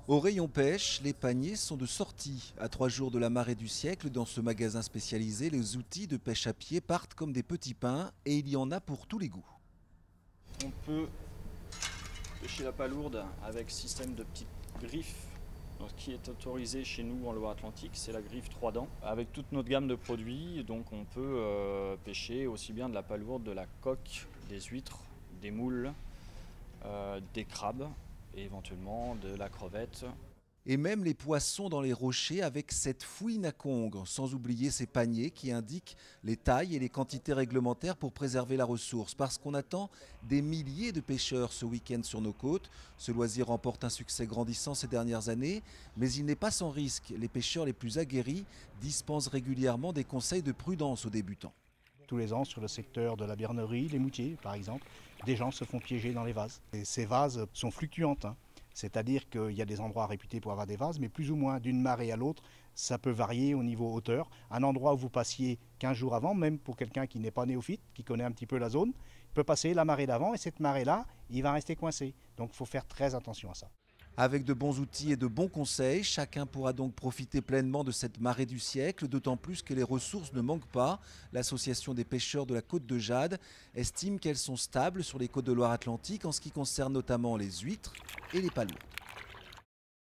Au rayon pêche, les paniers sont de sortie. À 3 jours de la marée du siècle, dans ce magasin spécialisé, les outils de pêche à pied partent comme des petits pains et il y en a pour tous les goûts. On peut pêcher la palourde avec système de petites griffes. Donc, ce qui est autorisé chez nous en Loire-Atlantique, c'est la griffe 3 dents. Avec toute notre gamme de produits, donc on peut pêcher aussi bien de la palourde, de la coque, des huîtres, des moules, des crabes et éventuellement de la crevette. Et même les poissons dans les rochers avec cette fouine à congre, sans oublier ces paniers qui indiquent les tailles et les quantités réglementaires pour préserver la ressource. Parce qu'on attend des milliers de pêcheurs ce week-end sur nos côtes. Ce loisir remporte un succès grandissant ces dernières années, mais il n'est pas sans risque. Les pêcheurs les plus aguerris dispensent régulièrement des conseils de prudence aux débutants. Tous les ans, sur le secteur de la Bernerie, les Moutiers par exemple, des gens se font piéger dans les vases. Et ces vases sont fluctuantes, hein. C'est-à-dire qu'il y a des endroits réputés pour avoir des vases, mais plus ou moins d'une marée à l'autre, ça peut varier au niveau hauteur. Un endroit où vous passiez 15 jours avant, même pour quelqu'un qui n'est pas néophyte, qui connaît un petit peu la zone, il peut passer la marée d'avant et cette marée-là, il va rester coincé. Donc il faut faire très attention à ça. Avec de bons outils et de bons conseils, chacun pourra donc profiter pleinement de cette marée du siècle, d'autant plus que les ressources ne manquent pas. L'association des pêcheurs de la côte de Jade estime qu'elles sont stables sur les côtes de Loire-Atlantique en ce qui concerne notamment les huîtres et les palourdes.